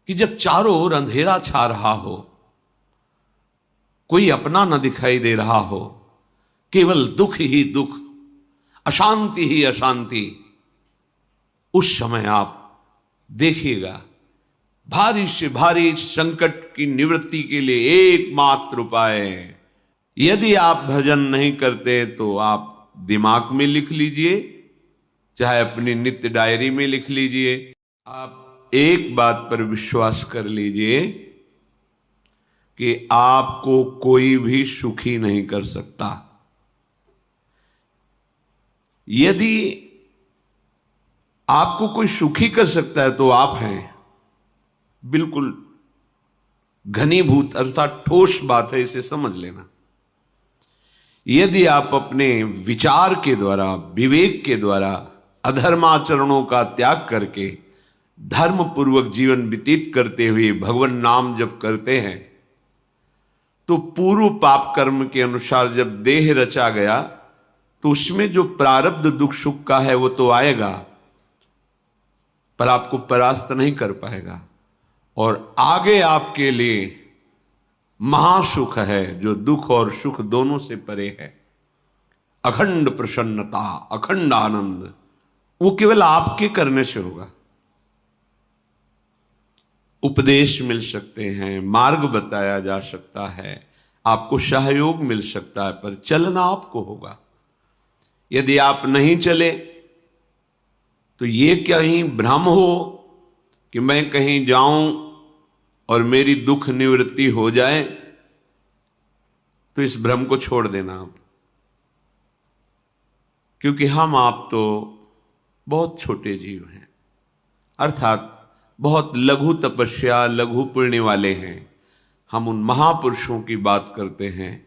कि जब चारों ओर अंधेरा छा रहा हो, कोई अपना न दिखाई दे रहा हो, केवल दुख ही दुख, अशांति ही अशांति, उस समय आप देखिएगा भारी से भारी संकट की निवृत्ति के लिए एकमात्र उपाय है। यदि आप भजन नहीं करते तो आप दिमाग में लिख लीजिए, चाहे अपनी नित्य डायरी में लिख लीजिए। आप एक बात पर विश्वास कर लीजिए कि आपको कोई भी सुखी नहीं कर सकता। यदि आपको कोई सुखी कर सकता है तो आप हैं। बिल्कुल घनीभूत अर्थात ठोस बात है, इसे समझ लेना। यदि आप अपने विचार के द्वारा, विवेक के द्वारा अधर्माचरणों का त्याग करके धर्म पूर्वक जीवन व्यतीत करते हुए भगवान नाम जप करते हैं, तो पूर्व पाप कर्म के अनुसार जब देह रचा गया तो उसमें जो प्रारब्ध दुख सुख का है वो तो आएगा, पर आपको परास्त नहीं कर पाएगा। और आगे आपके लिए महासुख है जो दुख और सुख दोनों से परे है। अखंड प्रसन्नता, अखंड आनंद, वो केवल आपके करने से होगा। उपदेश मिल सकते हैं, मार्ग बताया जा सकता है, आपको सहयोग मिल सकता है, पर चलना आपको होगा। यदि आप नहीं चले तो ये कहीं भ्रम हो कि मैं कहीं जाऊं और मेरी दुख निवृत्ति हो जाए, तो इस भ्रम को छोड़ देना आप। क्योंकि हम आप तो बहुत छोटे जीव हैं, अर्थात बहुत लघु तपस्या, लघु पुण्य वाले हैं। हम उन महापुरुषों की बात करते हैं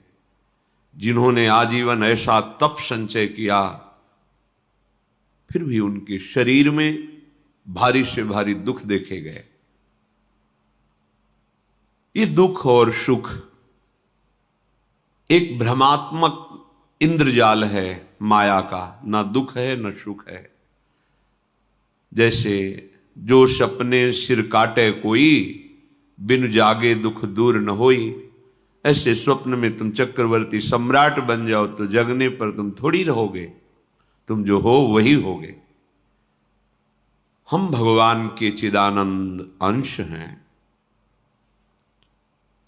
जिन्होंने आजीवन ऐसा तप संचय किया, फिर भी उनके शरीर में भारी से भारी दुख देखे गए। ये दुख और सुख एक भ्रमात्मक इंद्रजाल है माया का, ना दुख है न सुख है। जैसे जो सपने सिर काटे कोई, बिन जागे दुख दूर न होई। ऐसे स्वप्न में तुम चक्रवर्ती सम्राट बन जाओ तो जगने पर तुम थोड़ी रहोगे, तुम जो हो वही होगे। हम भगवान के चिदानंद अंश हैं।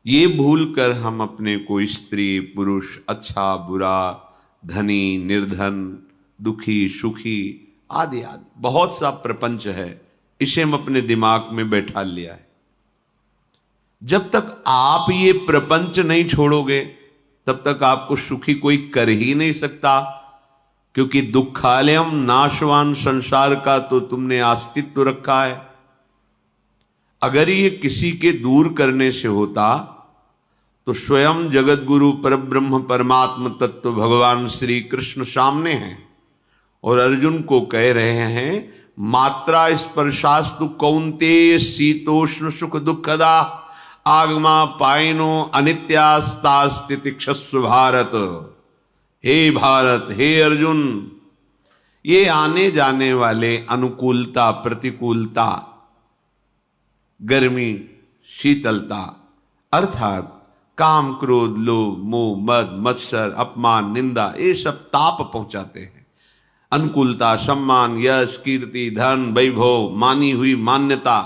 ये भूल कर हम अपने को स्त्री पुरुष, अच्छा बुरा, धनी निर्धन, दुखी सुखी आदि आदि बहुत सा प्रपंच है, इसे हम अपने दिमाग में बैठा लिया है। जब तक आप ये प्रपंच नहीं छोड़ोगे तब तक आपको सुखी कोई कर ही नहीं सकता, क्योंकि दुखालयम नाशवान संसार का तो तुमने अस्तित्व रखा है। अगर ये किसी के दूर करने से होता तो स्वयं जगत गुरु परब्रह्म परमात्म तत्व भगवान श्री कृष्ण सामने हैं और अर्जुन को कह रहे हैं, मात्रा स्पर्शास्तु कौन्तेय शीतोष्ण सुख दुखदा आगमा पायनो अनित्यास्तास्तितिक्षस्व भारत। हे भारत, हे अर्जुन, ये आने जाने वाले अनुकूलता प्रतिकूलता, गर्मी शीतलता, अर्थात काम क्रोध लोभ मोह मद मत्सर अपमान निंदा, ये सब ताप पहुंचाते हैं। अनुकूलता सम्मान यश कीर्ति धन वैभव मानी हुई मान्यता,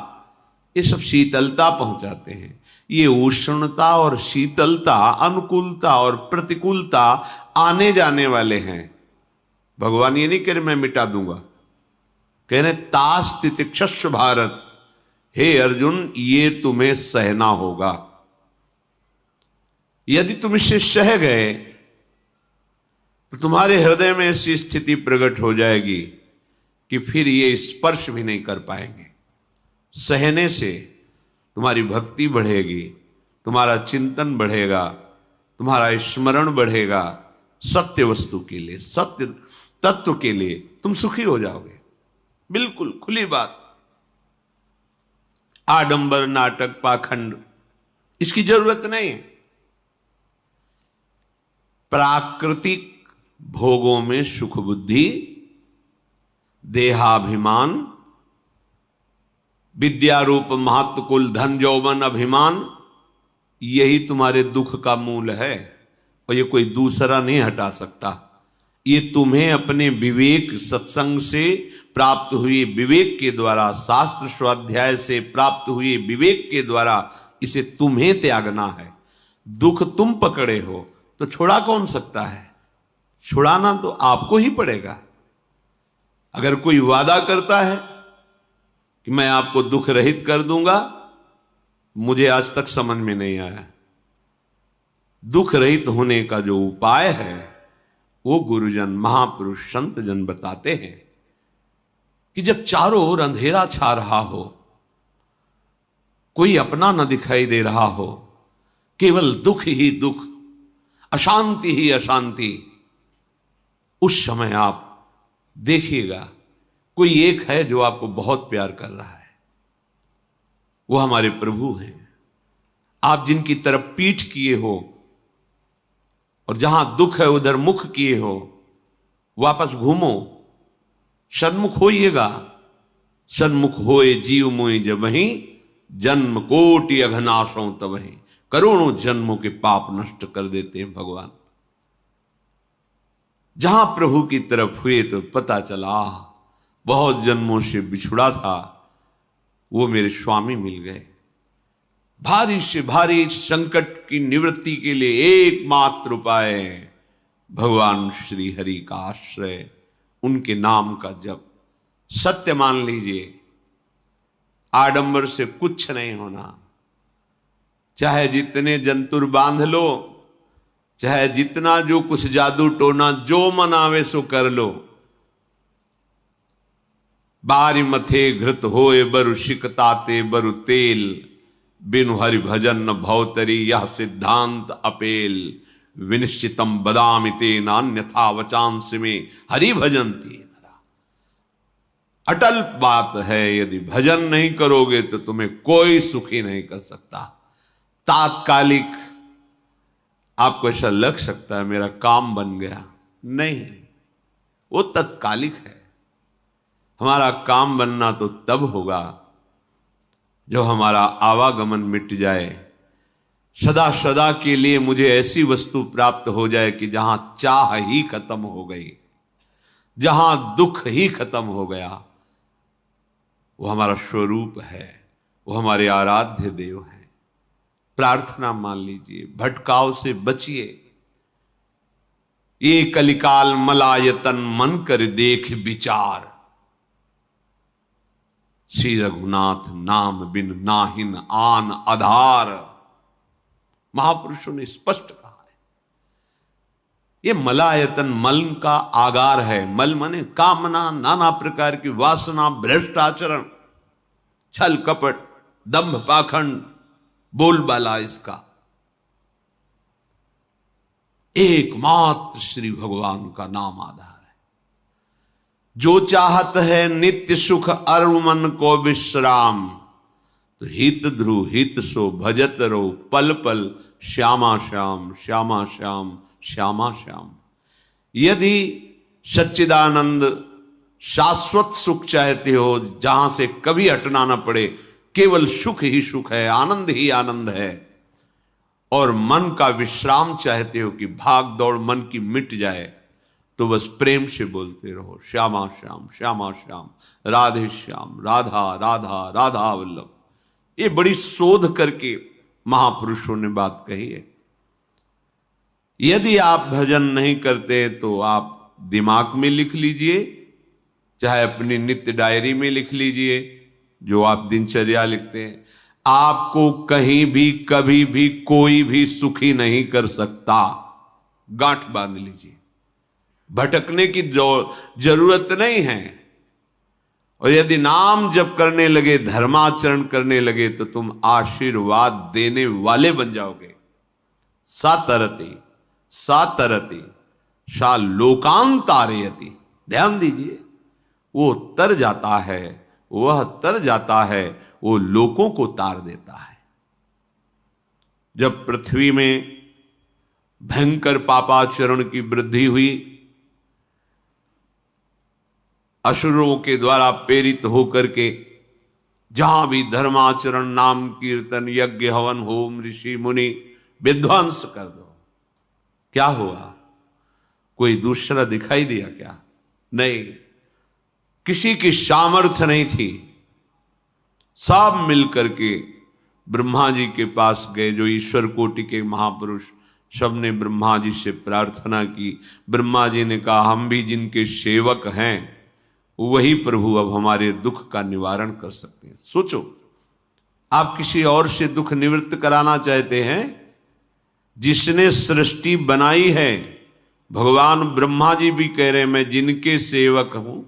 ये सब शीतलता पहुंचाते हैं। ये उष्णता और शीतलता, अनुकूलता और प्रतिकूलता आने जाने वाले हैं। भगवान ये नहीं कह रहे मैं मिटा दूंगा, कह रहे तास तितिक्षस्व भारत। हे अर्जुन, ये तुम्हें सहना होगा। यदि तुम इसे सह गए तो तुम्हारे हृदय में ऐसी स्थिति प्रकट हो जाएगी कि फिर ये स्पर्श भी नहीं कर पाएंगे। सहने से तुम्हारी भक्ति बढ़ेगी, तुम्हारा चिंतन बढ़ेगा, तुम्हारा स्मरण बढ़ेगा, सत्य वस्तु के लिए, सत्य तत्व के लिए तुम सुखी हो जाओगे। बिल्कुल खुली बात। आडंबर नाटक पाखंड इसकी जरूरत नहीं है। प्राकृतिक भोगों में सुख बुद्धि, देहाभिमान, विद्या रूप महत्व कुल धन यौवन अभिमान, यही तुम्हारे दुख का मूल है और ये कोई दूसरा नहीं हटा सकता। ये तुम्हें अपने विवेक सत्संग से प्राप्त हुए विवेक के द्वारा, शास्त्र स्वाध्याय से प्राप्त हुए विवेक के द्वारा इसे तुम्हें त्यागना है। दुख तुम पकड़े हो तो छुड़ा कौन सकता है? छुड़ाना तो आपको ही पड़ेगा। अगर कोई वादा करता है कि मैं आपको दुख रहित कर दूंगा, मुझे आज तक समझ में नहीं आया। दुख रहित होने का जो उपाय है वो गुरुजन, महापुरुष, संत जन बताते हैं कि जब चारों ओर अंधेरा छा रहा हो, कोई अपना न दिखाई दे रहा हो, केवल दुख ही दुख, अशांति ही अशांति, उस समय आप देखिएगा कोई एक है जो आपको बहुत प्यार कर रहा है। वो हमारे प्रभु हैं। आप जिनकी तरफ पीठ किए हो और जहां दुख है उधर मुख किए हो, वापस घूमो, सन्मुख होइएगा। सन्मुख होए जीव मोहि जब वहीं, जन्म कोटि अघनाशों तब वहीं। करोड़ों जन्मों के पाप नष्ट कर देते हैं भगवान। जहां प्रभु की तरफ हुए तो पता चला बहुत जन्मों से बिछुड़ा था, वो मेरे स्वामी मिल गए। भारी से भारी संकट की निवृत्ति के लिए एकमात्र उपाय भगवान श्री हरि का आश्रय, उनके नाम का जप। सत्य मान लीजिए, आडंबर से कुछ नहीं होना। चाहे जितने जंतुर बांध लो, चाहे जितना जो कुछ जादू टोना जो मन आवे सो कर लो, बारी मथे घृत होए बरु शिकताते बरु तेल, बिनु हरि भजन न भवतरी यह सिद्धांत अपेल। विनिश्चितम बदामि तेन अन्यथा वचांस में हरि भजन्ति नरा। अटल बात है, यदि भजन नहीं करोगे तो तुम्हें कोई सुखी नहीं कर सकता। तात्कालिक आपको ऐसा लग सकता है मेरा काम बन गया, नहीं, वो तत्कालिक है। हमारा काम बनना तो तब होगा जो हमारा आवागमन मिट जाए, सदा सदा के लिए मुझे ऐसी वस्तु प्राप्त हो जाए कि जहां चाह ही खत्म हो गई, जहां दुख ही खत्म हो गया। वो हमारा स्वरूप है, वो हमारे आराध्य देव हैं। प्रार्थना मान लीजिए, भटकाव से बचिए। ये कलिकाल मलायतन मन कर देख विचार, श्री रघुनाथ नाम बिन नाहिन आन आधार। महापुरुषों ने स्पष्ट कहा है। ये मलायतन मल का आगार है। मल माने कामना, नाना प्रकार की वासना, भ्रष्ट आचरण, छल कपट, दंभ पाखंड, बोलबाला, इसका एकमात्र श्री भगवान का नाम आधार है। जो चाहत है नित्य सुख अरु मन को विश्राम, तो हित ध्रुव हित सो भजत रो पल पल श्यामा श्याम श्यामा श्याम श्यामा श्याम। यदि सच्चिदानंद शाश्वत सुख चाहते हो, जहां से कभी हटना ना पड़े, केवल सुख ही सुख है, आनंद ही आनंद है, और मन का विश्राम चाहते हो कि भाग दौड़ मन की मिट जाए, तो बस प्रेम से बोलते रहो श्यामा श्याम श्यामा श्याम, राधे श्याम, राधा राधा राधा वल्लभ। ये बड़ी शोध करके महापुरुषों ने बात कही है। यदि आप भजन नहीं करते तो आप दिमाग में लिख लीजिए, चाहे अपनी नित्य डायरी में लिख लीजिए, जो आप दिनचर्या लिखते हैं। आपको कहीं भी कभी भी कोई भी सुखी नहीं कर सकता। गांठ बांध लीजिए, भटकने की जरूरत नहीं है। और यदि नाम जप करने लगे, धर्माचरण करने लगे, तो तुम आशीर्वाद देने वाले बन जाओगे। सातरति सातरति सा लोकांतारयति। ध्यान दीजिए, वो तर जाता है, वह तर जाता है, वो लोकों को तार देता है। जब पृथ्वी में भयंकर पापाचरण की वृद्धि हुई, असुरों के द्वारा प्रेरित होकर के जहां भी धर्माचरण, नाम कीर्तन, यज्ञ, हवन, होम, ऋषि मुनि विध्वंस कर दो। क्या हुआ? कोई दूसरा दिखाई दिया क्या? नहीं, किसी की सामर्थ्य नहीं थी। सब मिलकर के ब्रह्मा जी के पास गए, जो ईश्वर कोटि के महापुरुष, सबने ब्रह्मा जी से प्रार्थना की। ब्रह्मा जी ने कहा, हम भी जिनके सेवक हैं वही प्रभु अब हमारे दुख का निवारण कर सकते हैं। सोचो, आप किसी और से दुख निवृत्त कराना चाहते हैं? जिसने सृष्टि बनाई है, भगवान ब्रह्मा जी भी कह रहे हैं मैं जिनके सेवक हूं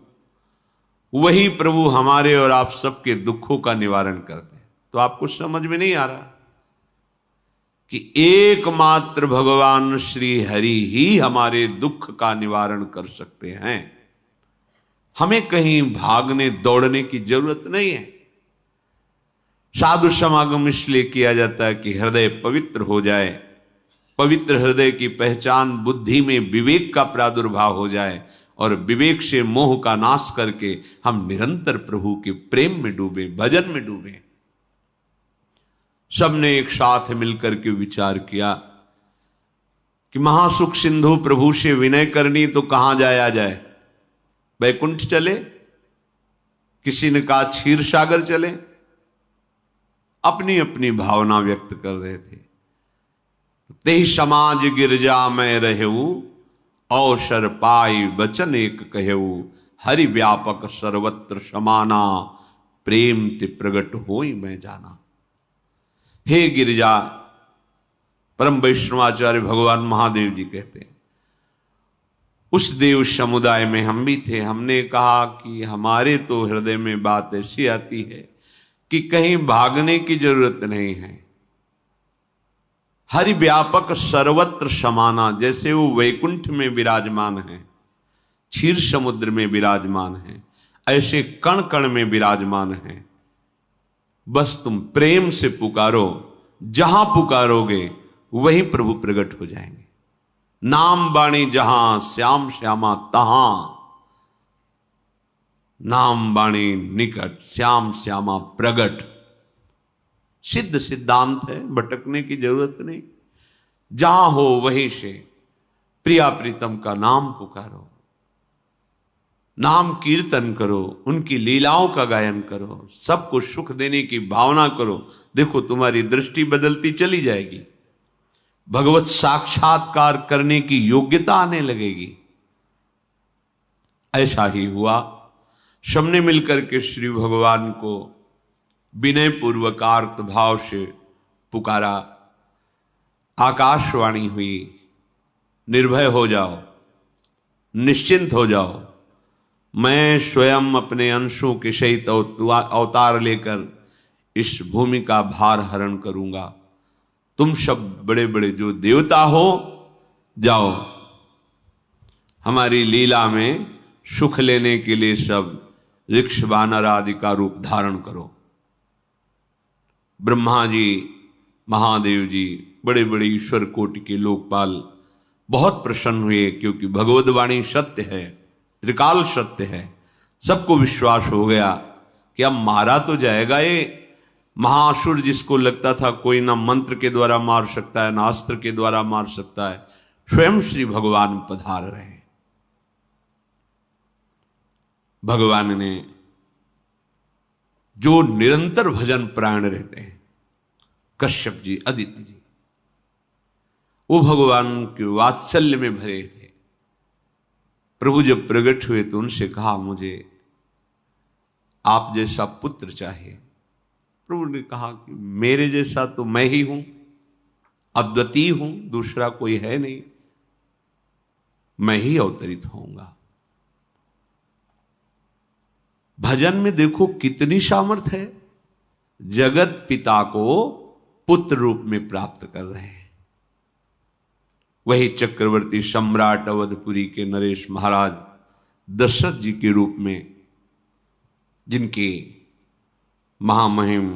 वही प्रभु हमारे और आप सबके दुखों का निवारण करते हैं। तो आपको समझ में नहीं आ रहा कि एकमात्र भगवान श्री हरि ही हमारे दुख का निवारण कर सकते हैं। हमें कहीं भागने दौड़ने की जरूरत नहीं है। साधु समागम इसलिए किया जाता है कि हृदय पवित्र हो जाए, पवित्र हृदय की पहचान बुद्धि में विवेक का प्रादुर्भाव हो जाए, और विवेक से मोह का नाश करके हम निरंतर प्रभु के प्रेम में डूबे, भजन में डूबे। सबने एक साथ मिलकर के विचार किया कि महासुख सिंधु प्रभु से विनय करनी तो कहां जाया जाए? वैकुंठ चले, किसी ने कहा क्षीर सागर चले। अपनी अपनी भावना व्यक्त कर रहे थे। तेहि समाज गिरजा में रहेऊ, अवसर पाई वचन एक कहेऊ, हरि व्यापक सर्वत्र समाना, प्रेम ते प्रगट होई मैं जाना। हे गिरिजा, परम वैष्णवाचार्य भगवान महादेव जी कहते हैं, उस देव समुदाय में हम भी थे। हमने कहा कि हमारे तो हृदय में बात ऐसी आती है कि कहीं भागने की जरूरत नहीं है। हरि व्यापक सर्वत्र समाना, जैसे वो वैकुंठ में विराजमान है, क्षीर समुद्र में विराजमान है, ऐसे कण कण में विराजमान है। बस तुम प्रेम से पुकारो, जहां पुकारोगे वहीं प्रभु प्रकट हो जाएंगे। नाम बाणी जहां श्याम श्यामा तहां, नाम बाणी निकट श्याम श्यामा प्रगट। सिद्ध सिद्धांत है, भटकने की जरूरत नहीं। जहां हो वहीं से प्रिया प्रीतम का नाम पुकारो, नाम कीर्तन करो, उनकी लीलाओं का गायन करो, सबको सुख देने की भावना करो। देखो तुम्हारी दृष्टि बदलती चली जाएगी, भगवत साक्षात्कार करने की योग्यता आने लगेगी। ऐसा ही हुआ। सबने मिलकर के श्री भगवान को विनय पूर्वक आर्त भाव से पुकारा। आकाशवाणी हुई, निर्भय हो जाओ, निश्चिंत हो जाओ, मैं स्वयं अपने अंशों के सहित अवतार लेकर इस भूमि का भार हरण करूंगा। तुम सब बड़े बड़े जो देवता हो, जाओ हमारी लीला में सुख लेने के लिए सब ऋक्ष वानर आदि का रूप धारण करो। ब्रह्मा जी, महादेव जी, बड़े बड़े ईश्वर कोटि के लोकपाल बहुत प्रसन्न हुए, क्योंकि भगवद वाणी सत्य है, त्रिकाल सत्य है। सबको विश्वास हो गया कि अब मारा तो जाएगा ये महासुर, जिसको लगता था कोई ना मंत्र के द्वारा मार सकता है ना अस्त्र के द्वारा मार सकता है। स्वयं श्री भगवान पधार रहे। भगवान ने जो निरंतर भजन प्राण रहते हैं, कश्यप जी, अदिति जी, वो भगवान के वात्सल्य में भरे थे। प्रभु जब प्रकट हुए तो उनसे कहा, मुझे आप जैसा पुत्र चाहिए। प्रभु ने कहा कि मेरे जैसा तो मैं ही हूं, अद्वितीय हूं, दूसरा कोई है नहीं, मैं ही अवतरित होऊंगा। भजन में देखो कितनी सामर्थ्य है। जगत पिता को पुत्र रूप में प्राप्त कर रहे हैं। वही चक्रवर्ती सम्राट अवधपुरी के नरेश महाराज दशरथ जी के रूप में, जिनके महामहिम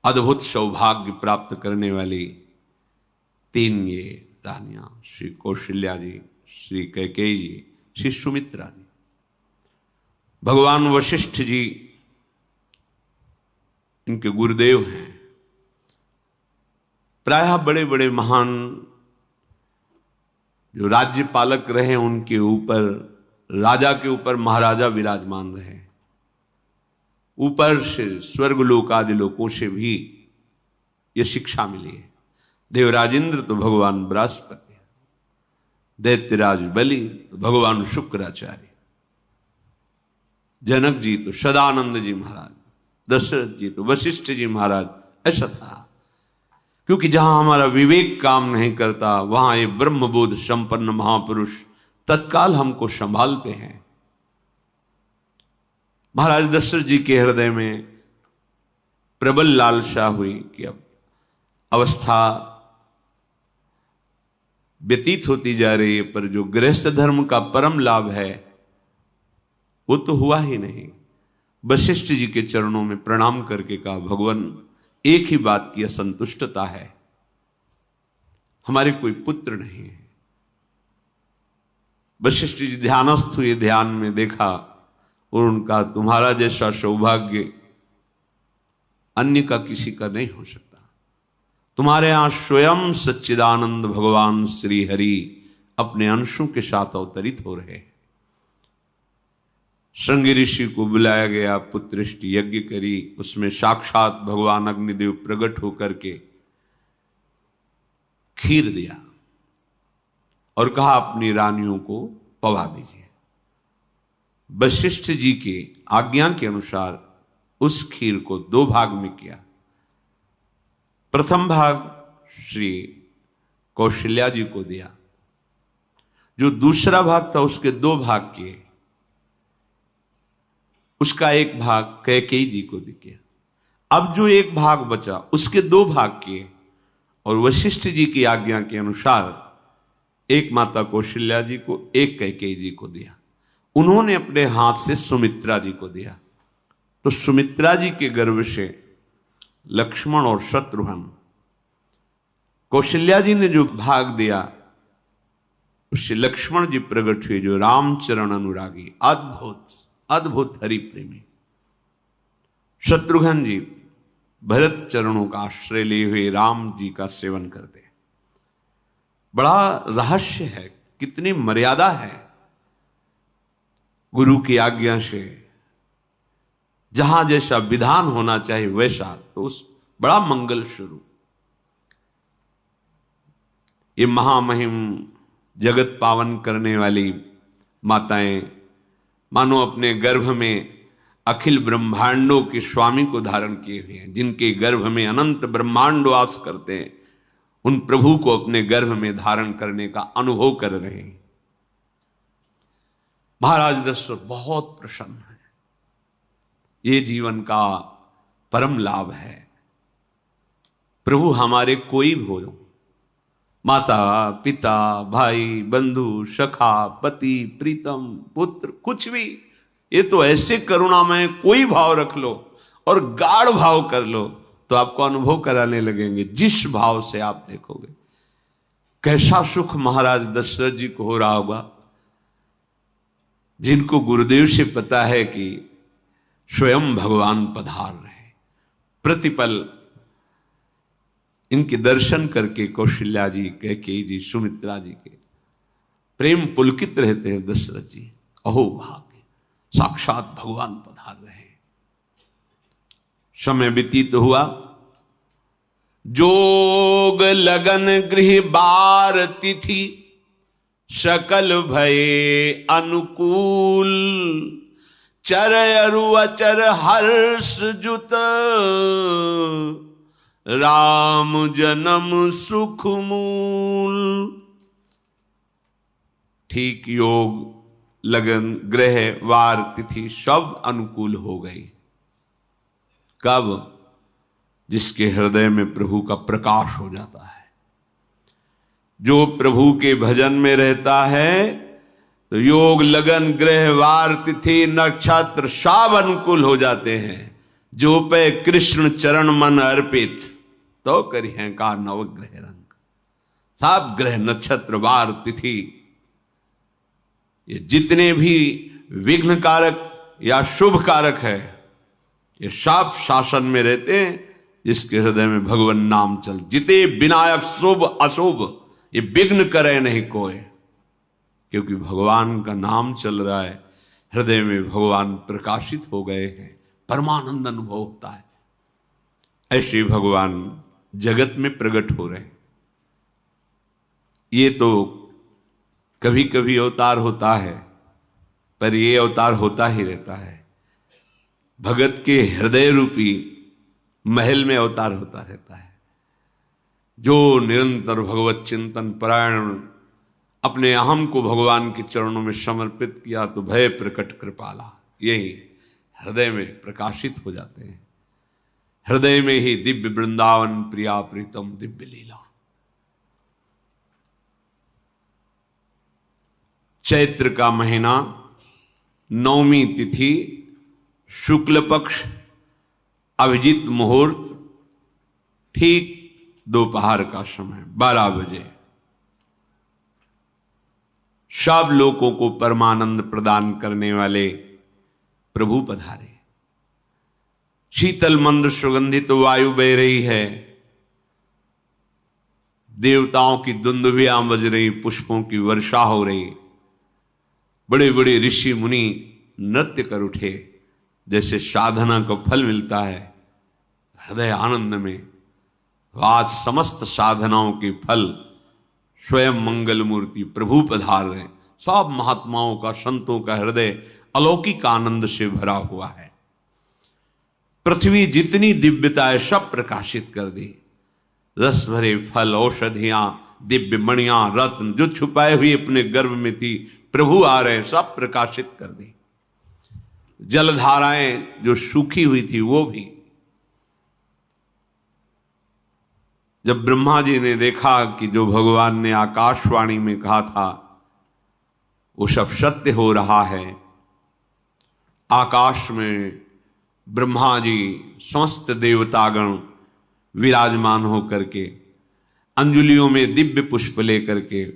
अद्भुत सौभाग्य प्राप्त करने वाली तीन ये रानियां, श्री कौशल्या जी, श्री कैकेयी जी, श्री सुमित्रा जी। भगवान वशिष्ठ जी इनके गुरुदेव हैं। प्रायः बड़े बड़े महान जो राज्य पालक रहे उनके ऊपर, राजा के ऊपर महाराजा विराजमान रहे। ऊपर से स्वर्गलोक आदि लोकों से भी यह शिक्षा मिली है। देवराजेंद्र तो भगवान बृहस्पति, दैत्यराज बलि तो भगवान शुक्राचार्य, जनक जी तो सदानंद जी महाराज, दशरथ जी तो वशिष्ठ जी महाराज। ऐसा था, क्योंकि जहां हमारा विवेक काम नहीं करता वहां ये ब्रह्मबोध संपन्न महापुरुष तत्काल हमको संभालते हैं। महाराज दशरथ जी के हृदय में प्रबल लालसा हुई कि अब अवस्था व्यतीत होती जा रही है, पर जो गृहस्थ धर्म का परम लाभ है वो तो हुआ ही नहीं। वशिष्ठ जी के चरणों में प्रणाम करके कहा, भगवान एक ही बात की असंतुष्टता है, हमारे कोई पुत्र नहीं है। वशिष्ठ जी ध्यानस्थ हुए, ध्यान में देखा और उनका, तुम्हारा जैसा सौभाग्य अन्य का किसी का नहीं हो सकता। तुम्हारे यहां स्वयं सच्चिदानंद भगवान श्री हरि अपने अंशों के साथ अवतरित हो रहे हैं। श्रृंगी ऋषि को बुलाया गया, पुत्रेष्टि यज्ञ करी, उसमें साक्षात भगवान अग्निदेव प्रकट होकर के खीर दिया और कहा अपनी रानियों को पवा दीजिए। वशिष्ठ जी के आज्ञा के अनुसार उस खीर को 2 भाग में किया। प्रथम भाग श्री कौशल्या जी को दिया, जो दूसरा भाग था उसके 2 भाग किए, उसका 1 भाग कैकेयी जी को दिया। अब जो 1 भाग बचा उसके 2 भाग किए और वशिष्ठ जी की आज्ञा के अनुसार 1 माता कौशल्या जी को, 1 कैकेयी जी को दिया। उन्होंने अपने हाथ से सुमित्रा जी को दिया। तो सुमित्रा जी के गर्भ से लक्ष्मण और शत्रुघ्न, कौशल्या जी ने जो भाग दिया उससे लक्ष्मण जी प्रकट हुए, जो रामचरण अनुरागी, अद्भुत अद्भुत हरि प्रेमी। शत्रुघ्न जी भरत चरणों का आश्रय लिए हुए राम जी का सेवन करते हैं। बड़ा रहस्य है, कितनी मर्यादा है गुरु की आज्ञा से। जहां जैसा विधान होना चाहिए वैसा, तो उस बड़ा मंगल शुरू। ये महामहिम जगत पावन करने वाली माताएं मानो अपने गर्भ में अखिल ब्रह्मांडों के स्वामी को धारण किए हुए हैं, जिनके गर्भ में अनंत ब्रह्मांड वास करते हैं, उन प्रभु को अपने गर्भ में धारण करने का अनुभव कर रहे हैं। महाराज दशरथ बहुत प्रसन्न है। ये जीवन का परम लाभ है। प्रभु हमारे कोई भी हो, माता पिता भाई बंधु सखा पति प्रीतम पुत्र, कुछ भी, ये तो ऐसे करुणामय कोई भाव रख लो और गाढ़ भाव कर लो तो आपको अनुभव कराने लगेंगे। जिस भाव से आप देखोगे कैसा सुख महाराज दशरथ जी को हो रहा होगा, जिनको गुरुदेव से पता है कि स्वयं भगवान पधार रहे। प्रतिपल इनके दर्शन करके कौशल्या जी, कैकेयी जी, सुमित्रा जी के प्रेम पुलकित रहते हैं। दशरथ जी, अहो भाग्य, साक्षात भगवान पधार रहे हैं। समय व्यतीत हुआ, जोग लगन गृह बार तिथि, सकल भये अनुकूल, चर अरु अचर हर्ष जुत, राम जन्म सुख मूल। ठीक योग लगन ग्रह वार तिथि सब अनुकूल हो गई। कब? जिसके हृदय में प्रभु का प्रकाश हो जाता है। जो प्रभु के भजन में रहता है तो योग लगन ग्रह वार तिथि नक्षत्र सब अनुकूल हो जाते हैं। जो पे कृष्ण चरण मन अर्पित, तो करी है का नवग्रह रंग। सब ग्रह नक्षत्र वार तिथि, ये जितने भी विघ्न कारक या शुभ कारक है, ये सब शासन में रहते हैं जिसके हृदय में भगवान नाम चल। जिते विनायक शुभ अशुभ, ये विघ्न करे नहीं कोई, क्योंकि भगवान का नाम चल रहा है, हृदय में भगवान प्रकाशित हो गए हैं, परमानंद अनुभव होता है। ऐसे भगवान जगत में प्रकट हो रहे हैं। ये तो कभी कभी अवतार होता है, पर ये अवतार होता ही रहता है। भगत के हृदय रूपी महल में अवतार होता रहता है। जो निरंतर भगवत चिंतन परायण अपने अहम को भगवान के चरणों में समर्पित किया तो भय प्रकट कृपाला, यही हृदय में प्रकाशित हो जाते हैं। हृदय में ही दिव्य वृंदावन प्रिया प्रीतम दिव्य लीला। चैत्र का महीना, नवमी तिथि, शुक्ल पक्ष, अभिजीत मुहूर्त, ठीक दोपहर का समय 12 बजे सब लोगों को परमानंद प्रदान करने वाले प्रभु पधारे। शीतल मंद सुगंधित वायु बह रही है, देवताओं की दुंदुभियां बज रही, पुष्पों की वर्षा हो रही, बड़े बड़े ऋषि मुनि नृत्य कर उठे। जैसे साधना को फल मिलता है हृदय आनंद में, आज समस्त साधनाओं के फल स्वयं मंगल मूर्ति प्रभु पधार रहे। सब महात्माओं का, संतों का हृदय अलौकिक आनंद से भरा हुआ है। पृथ्वी जितनी दिव्यता है सब प्रकाशित कर दी। रस भरे फल, औषधियां, दिव्य मणियां, रत्न जो छुपाए हुए अपने गर्भ में थी, प्रभु आ रहे, सब प्रकाशित कर दी। जलधाराएं जो सूखी हुई थी वो भी। जब ब्रह्मा जी ने देखा कि जो भगवान ने आकाशवाणी में कहा था वो सब सत्य हो रहा है, आकाश में ब्रह्मा जी समस्त देवतागण विराजमान होकर के अंजलियों में दिव्य पुष्प लेकर के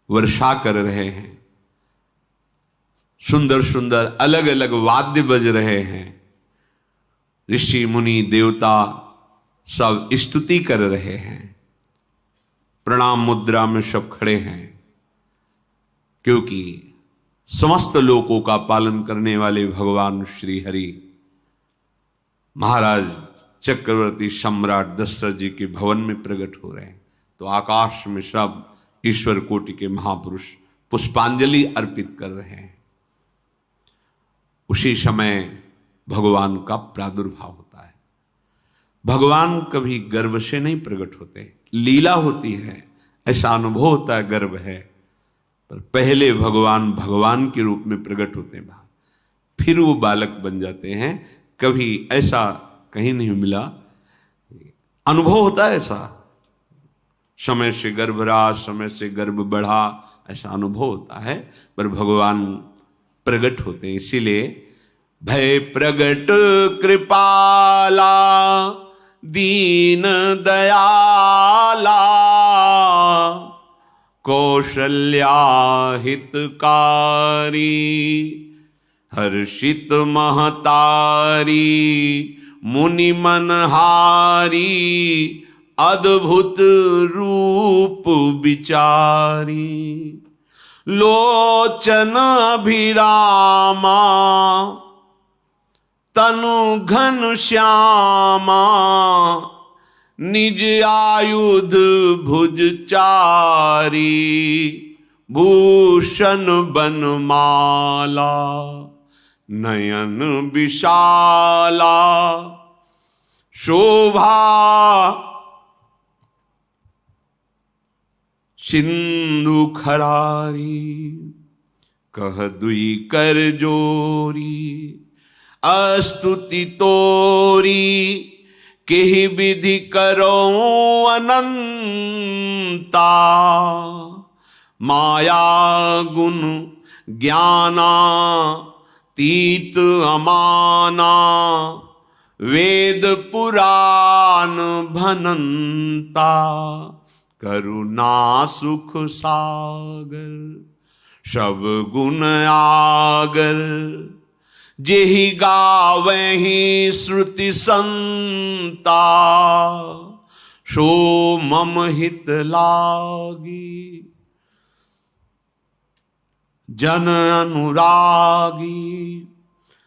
वर्षा कर रहे हैं, सुंदर सुंदर अलग अलग वाद्य बज रहे हैं, ऋषि मुनि देवता सब स्तुति कर रहे हैं, प्रणाम मुद्रा में सब खड़े हैं, क्योंकि समस्त लोकों का पालन करने वाले भगवान श्री हरि महाराज चक्रवर्ती सम्राट दशरथ जी के भवन में प्रकट हो रहे हैं। तो आकाश में सब ईश्वर कोटि के महापुरुष पुष्पांजलि अर्पित कर रहे हैं। उसी समय भगवान का प्रादुर्भाव होता है। भगवान कभी गर्भ से नहीं प्रकट होते, लीला होती है, ऐसा अनुभव होता है गर्भ है, पर पहले भगवान भगवान के रूप में प्रकट होते हैं, फिर वो बालक बन जाते हैं। कभी ऐसा कहीं नहीं मिला, अनुभव होता है ऐसा, समय से गर्भ रहा, समय से गर्भ बढ़ा, ऐसा अनुभव होता है, पर भगवान प्रकट होते हैं। इसीलिए भय प्रगट कृपाला दीन दयाला कौशल्या हितकारी हर्षित महतारी मुनि मनहारी अद्भुत रूप विचारी लोचन अभिरामा तनु घन श्यामा निज आयुध भुज चारी भूषण बनमाला नयन विशाला शोभा सिंधु खरारी कह दुई कर जोरी अस्तुति तोरी केहि विधि करो अनंता माया गुण ज्ञाना तीत अमाना वेद पुराण भनंता करुणा सुख सागर सब गुण आगर जेहि गावहि श्रुति संता, सो मम हित लागी। जन अनुरागी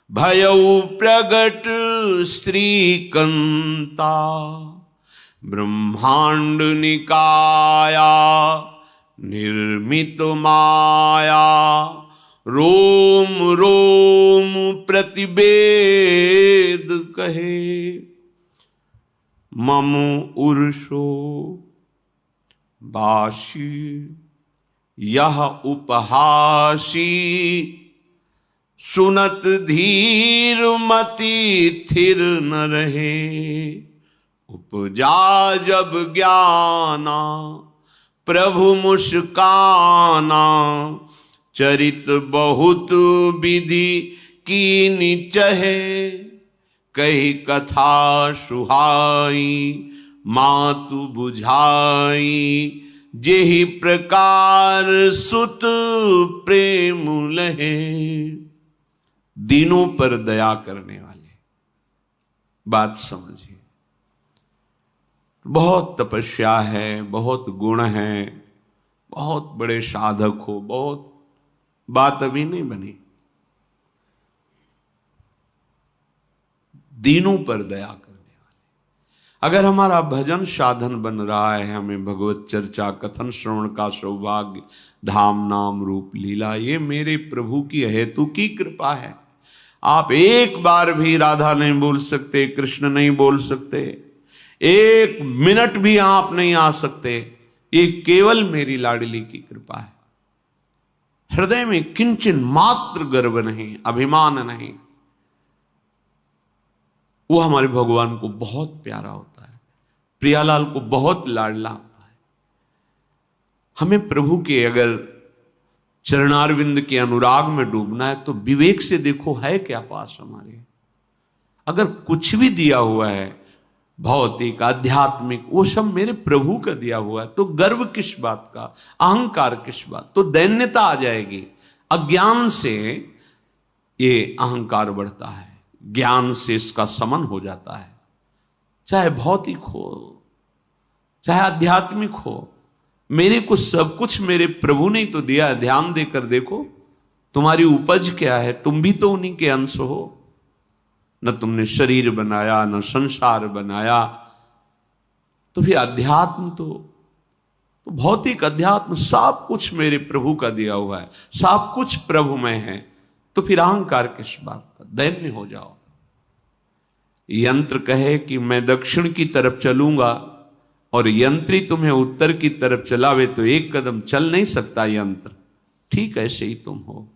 भयउ प्रगट श्रीकंता, ब्रह्मांड निकाया निर्मित माया, रोम रोम प्रतिवेद कहे, मम उर्षो बाशी यह उपहासी, सुनत धीर मति थिर न रहे। उपजा जब ज्ञाना प्रभु मुस्काना, चरित बहुत विधि कीनि चहे, कही कथा सुहाई मातु बुझाई, जेहि प्रकार सुत प्रेम लहे। दीनों पर दया करने वाले, बात समझिए। बहुत तपस्या है, बहुत गुण है, बहुत बड़े साधक हो, बहुत बात अभी नहीं बनी। दीनों पर दया करने वाले। अगर हमारा भजन साधन बन रहा है, हमें भगवत चर्चा कथन श्रवण का सौभाग्य, धाम नाम रूप लीला, ये मेरे प्रभु की हेतु की कृपा है। आप एक बार भी राधा नहीं बोल सकते, कृष्ण नहीं बोल सकते, एक मिनट भी आप नहीं आ सकते, ये केवल मेरी लाडली की कृपा है। हृदय में किंचन मात्र गर्व नहीं, अभिमान नहीं। वो हमारे भगवान को बहुत प्यारा होता है, प्रियालाल को बहुत लाडला होता है। हमें प्रभु के अगर चरणारविंद के अनुराग में डूबना है तो विवेक से देखो है क्या पास हमारे। अगर कुछ भी दिया हुआ है भौतिक आध्यात्मिक, वो सब मेरे प्रभु का दिया हुआ है, तो गर्व किस बात का, अहंकार किस बात, तो दैन्यता आ जाएगी। अज्ञान से ये अहंकार बढ़ता है, ज्ञान से इसका समन हो जाता है। चाहे भौतिक हो चाहे आध्यात्मिक हो, मेरे को सब कुछ मेरे प्रभु ने तो दिया है। ध्यान देकर देखो तुम्हारी उपज क्या है, तुम भी तो उन्हीं के अंश हो। न तुमने शरीर बनाया, न संसार बनाया, तो फिर अध्यात्म तो भौतिक अध्यात्म सब कुछ मेरे प्रभु का दिया हुआ है, सब कुछ प्रभु में है, तो फिर अहंकार किस बात का, दैन्य हो जाओ। यंत्र कहे कि मैं दक्षिण की तरफ चलूंगा और यंत्री तुम्हें उत्तर की तरफ चलावे तो एक कदम चल नहीं सकता यंत्र, ठीक ऐसे ही तुम हो।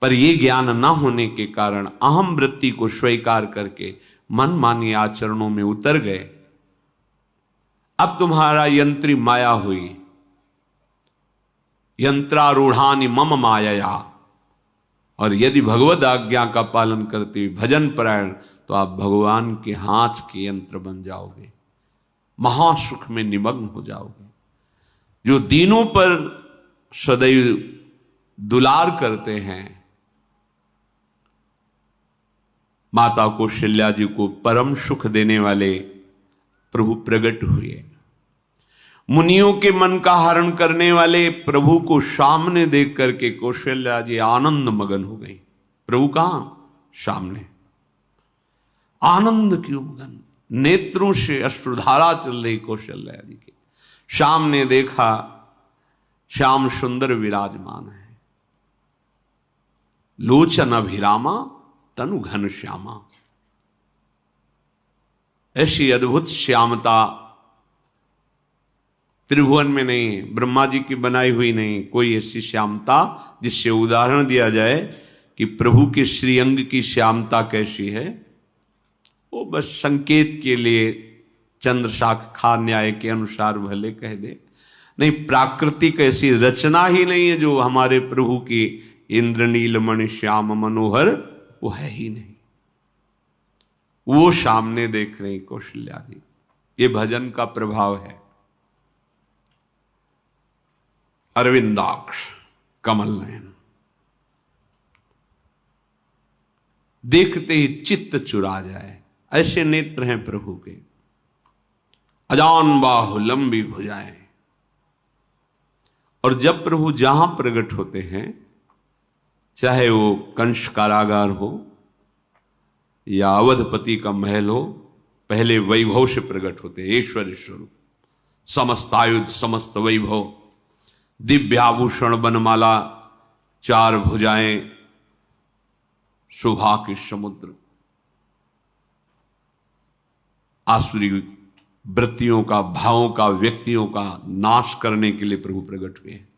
पर यह ज्ञान न होने के कारण अहम वृत्ति को स्वीकार करके मनमानी आचरणों में उतर गए। अब तुम्हारा यंत्री माया हुई, यंत्रारूढ़ानि मम मायया। और यदि भगवद आज्ञा का पालन करते हुए भजन परायण, तो आप भगवान के हाथ के यंत्र बन जाओगे, महासुख में निमग्न हो जाओगे। जो दीनों पर सदैव दुलार करते हैं, माता कौशल्या जी को परम सुख देने वाले प्रभु प्रकट हुए। मुनियों के मन का हरण करने वाले प्रभु को सामने देख करके कौशल्या जी आनंद मगन हो गई। प्रभु कहां? सामने। आनंद क्यों मगन, नेत्रों से अश्रुधारा चल रही कौशल्या जी के। सामने देखा श्याम सुंदर विराजमान है, लोचन अभिरामा तनु घन श्यामा। ऐसी अद्भुत श्यामता त्रिभुवन में नहीं, ब्रह्मा जी की बनाई हुई नहीं कोई ऐसी श्यामता जिससे उदाहरण दिया जाए कि प्रभु के श्रीअंग की श्यामता कैसी है। वो बस संकेत के लिए चंद्र शाखा न्याय के अनुसार भले कह दे, नहीं प्राकृतिक ऐसी रचना ही नहीं है जो हमारे प्रभु की इंद्रनील मणि श्याम मनोहर, वो है ही नहीं। वो सामने देख रहे कौशल्या जी, ये भजन का प्रभाव है। अरविंदाक्ष कमल नयन, देखते ही चित्त चुरा जाए, ऐसे नेत्र हैं प्रभु के। अजान बाहु लंबी भुजाएं। और जब प्रभु जहां प्रकट होते हैं, चाहे वो कंस कारागार हो या अवधपति का महल हो, पहले वैभव से प्रकट होते हैं। ऐश्वर्य स्वरूप, समस्त आयुध, समस्त वैभव, दिव्याभूषण, बनमाला, 4 भुजाएं, शोभा के समुद्र, आसुरी वृत्तियों का, भावों का, व्यक्तियों का नाश करने के लिए प्रभु प्रकट हुए हैं।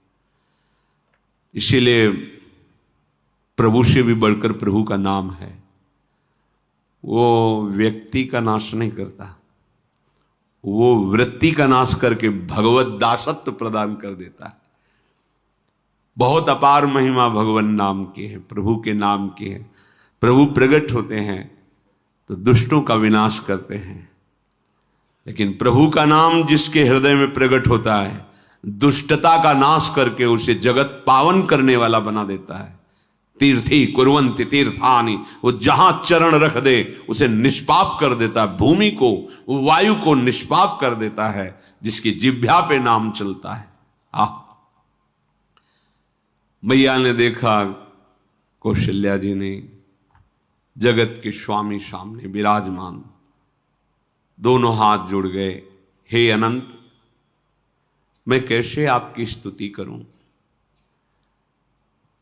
इसीलिए प्रभु से भी बढ़कर प्रभु का नाम है। वो व्यक्ति का नाश नहीं करता, वो वृत्ति का नाश करके भगवत दासत्व प्रदान कर देता है। बहुत अपार महिमा भगवान नाम की है, प्रभु के नाम की है। प्रभु प्रकट होते हैं तो दुष्टों का विनाश करते हैं, लेकिन प्रभु का नाम जिसके हृदय में प्रकट होता है, दुष्टता का नाश करके उसे जगत पावन करने वाला बना देता है। तीर्थी कुर्वन्ति तीर्थानि, वो जहां चरण रख दे उसे निष्पाप कर देता है। भूमि को, वायु को निष्पाप कर देता है, जिसकी जिह्वा पे नाम चलता है। मैया ने देखा, कौशल्या जी ने, जगत के स्वामी सामने विराजमान, दोनों हाथ जुड़ गए। हे अनंत, मैं कैसे आपकी स्तुति करूं?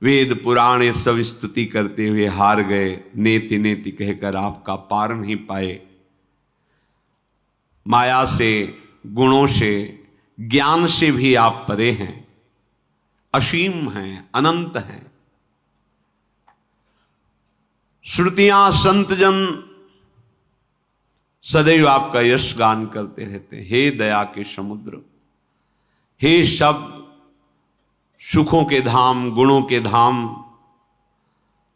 वेद पुराण ये सब स्तुति करते हुए हार गए। नेति नेति कहकर आपका पार नहीं पाए। माया से, गुणों से, ज्ञान से भी आप परे हैं, असीम हैं, अनंत हैं। श्रुतियां, संतजन सदैव आपका यश गान करते रहते हैं। हे दया के समुद्र, हे शब्द, सुखों के धाम, गुणों के धाम,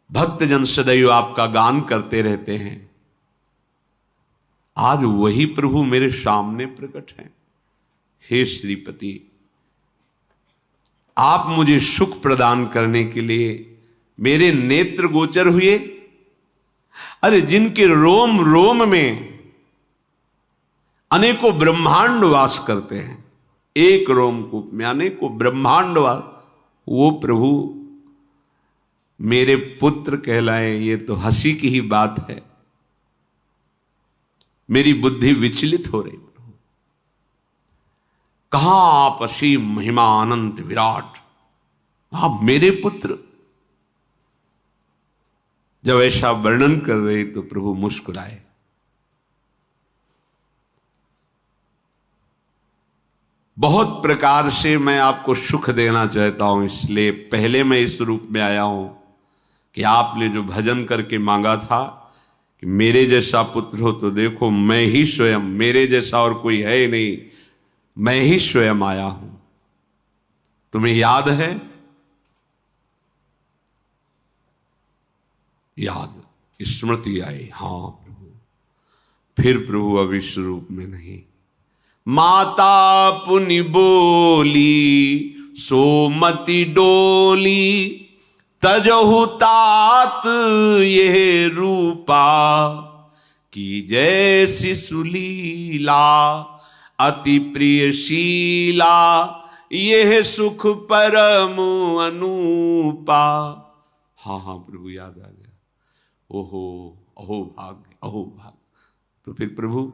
भक्तजन सदैव आपका गान करते रहते हैं। आज वही प्रभु मेरे सामने प्रकट हैं। हे श्रीपति, आप मुझे सुख प्रदान करने के लिए मेरे नेत्र गोचर हुए। अरे जिनके रोम रोम में अनेकों ब्रह्मांड वास करते हैं, एक रोमकूप में अनेकों ब्रह्मांड वास, वो प्रभु मेरे पुत्र कहलाए, ये तो हंसी की ही बात है। मेरी बुद्धि विचलित हो रही। प्रभु कहां आप असीम महिमा अनंत विराट, आप मेरे पुत्र। जब ऐसा वर्णन कर रहे तो प्रभु मुस्कुराए। बहुत प्रकार से मैं आपको सुख देना चाहता हूं, इसलिए पहले मैं इस रूप में आया हूं कि आपने जो भजन करके मांगा था कि मेरे जैसा पुत्र हो, तो देखो मैं ही स्वयं, मेरे जैसा और कोई है ही नहीं, मैं ही स्वयं आया हूं। तुम्हें याद है? याद, स्मृति आई। हां प्रभु। फिर प्रभु अब इस रूप में नहीं। माता पुनि बोली सोमति डोली, तजहु तात ये रूपा, की जैसी सुलीला अति प्रियशीला, यह सुख परम अनूपा। हाँ हाँ प्रभु, याद आ गया। ओहो, अहो भाग्य, अहो भाग्य। तो फिर प्रभु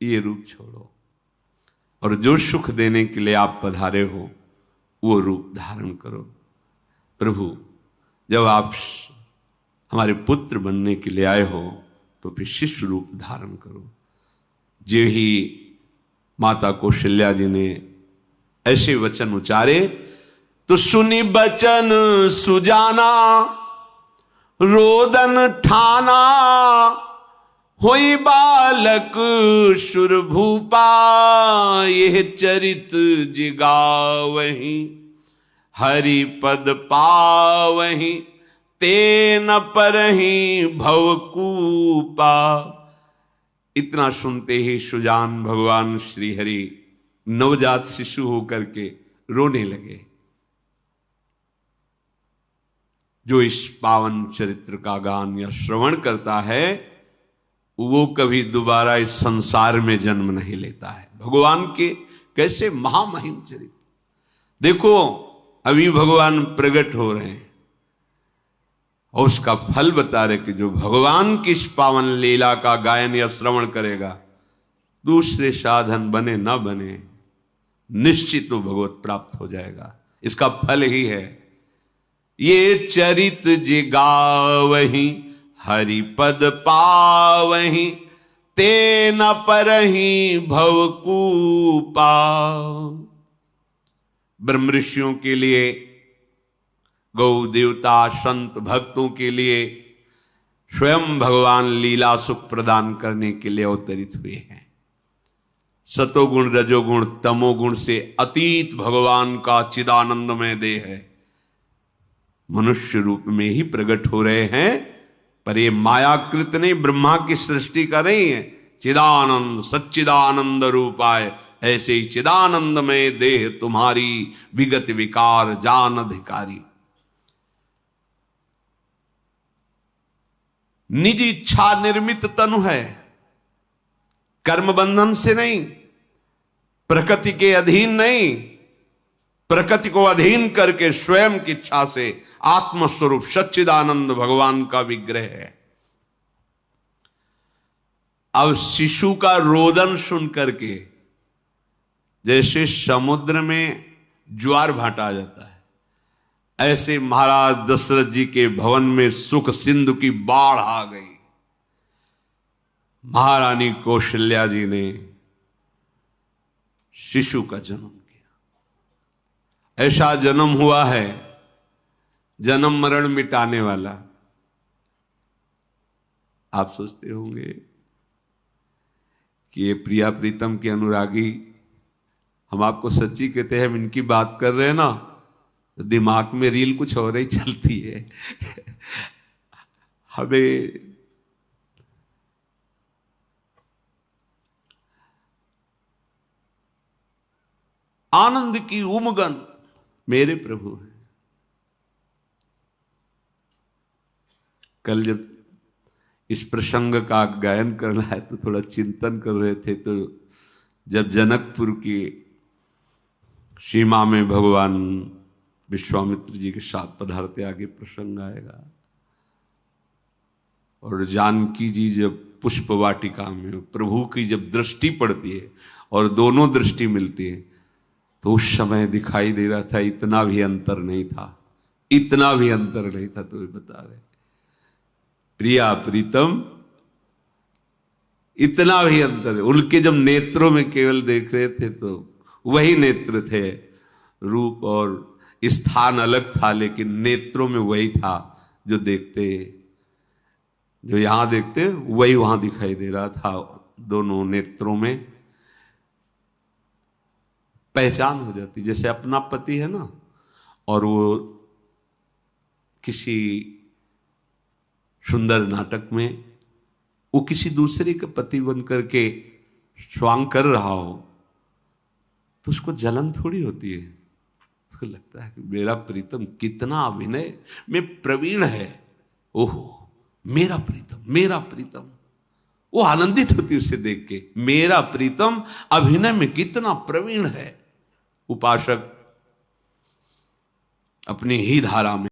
ये रूप छोड़ो और जो सुख देने के लिए आप पधारे हो वो रूप धारण करो। प्रभु जब आप हमारे पुत्र बनने के लिए आए हो तो फिर शिष्य रूप धारण करो। जो ही माता कौशल्या जी ने ऐसे वचन उचारे तो सुनी बचन सुजाना, रोदन ठाना, होई बालक सुरभूपा, यह चरित जिगावहीं, हरि पद पावहीं, तेन परहीं भवकूपा। इतना सुनते ही सुजान भगवान श्री हरि नवजात शिशु होकर के रोने लगे। जो इस पावन चरित्र का गान या श्रवण करता है वो कभी दोबारा इस संसार में जन्म नहीं लेता है। भगवान के कैसे महामहिम चरित्र, देखो अभी भगवान प्रकट हो रहे हैं और उसका फल बता रहे कि जो भगवान की इस पावन लीला का गायन या श्रवण करेगा, दूसरे साधन बने ना बने, निश्चित वो भगवत प्राप्त हो जाएगा। इसका फल ही है ये चरित जे गावहि हरि पद पावहि ते न परहि भवकूपा। ब्रह्म ऋषियों के लिए, गौ देवता संत भक्तों के लिए स्वयं भगवान लीला सुख प्रदान करने के लिए अवतरित हुए हैं। सतोगुण रजोगुण तमोगुण से अतीत भगवान का चिदानंदमय देह है, मनुष्य रूप में ही प्रकट हो रहे हैं। पर ये मायाकृत नहीं, ब्रह्मा की सृष्टि का नहीं है। चिदानंद सच्चिदानंद रूपाय, ऐसे ही चिदानंदमय देह तुम्हारी विगत विकार जान अधिकारी। निज इच्छा निर्मित तनु है, कर्म बंधन से नहीं, प्रकृति के अधीन नहीं, प्रकृति को अधीन करके स्वयं की इच्छा से आत्मस्वरूप सच्चिदानंद भगवान का विग्रह है। अब शिशु का रोदन सुन करके जैसे समुद्र में ज्वार भाटा जाता है, ऐसे महाराज दशरथ जी के भवन में सुख सिंधु की बाढ़ आ गई। महारानी कौशल्या जी ने शिशु का जन्म किया। ऐसा जन्म हुआ है जन्म मरण मिटाने वाला। आप सोचते होंगे कि ये प्रिया प्रीतम के अनुरागी, हम आपको सच्ची कहते हैं, हम इनकी बात कर रहे हैं ना तो दिमाग में रील कुछ और ही चलती है। हमें आनंद की उमगन मेरे प्रभु हैं। कल जब इस प्रसंग का गायन करना है तो थोड़ा चिंतन कर रहे थे, तो जब जनकपुर की सीमा में भगवान विश्वामित्र जी के साथ पधारते, आगे प्रसंग आएगा, और जानकी जी जब पुष्प वाटिका में प्रभु की जब दृष्टि पड़ती है और दोनों दृष्टि मिलती है, तो उस समय दिखाई दे रहा था इतना भी अंतर नहीं था, इतना भी अंतर नहीं था। तो वे बता रहे प्रिया प्रीतम, इतना भी अंतर है। उनके जब नेत्रों में केवल देख रहे थे तो वही नेत्र थे, रूप और स्थान अलग था, लेकिन नेत्रों में वही था जो देखते, जो यहां देखते वही वहां दिखाई दे रहा था। दोनों नेत्रों में पहचान हो जाती, जैसे अपना पति है ना, और वो किसी सुंदर नाटक में वो किसी दूसरे का पति बन करके स्वांग कर रहा हो तो उसको जलन थोड़ी होती है, उसको लगता है कि मेरा प्रीतम कितना अभिनय में प्रवीण है, ओहो मेरा प्रीतम, मेरा प्रीतम। वो आनंदित होती उसे देख के, मेरा प्रीतम अभिनय में कितना प्रवीण है। उपासक अपनी ही धारा में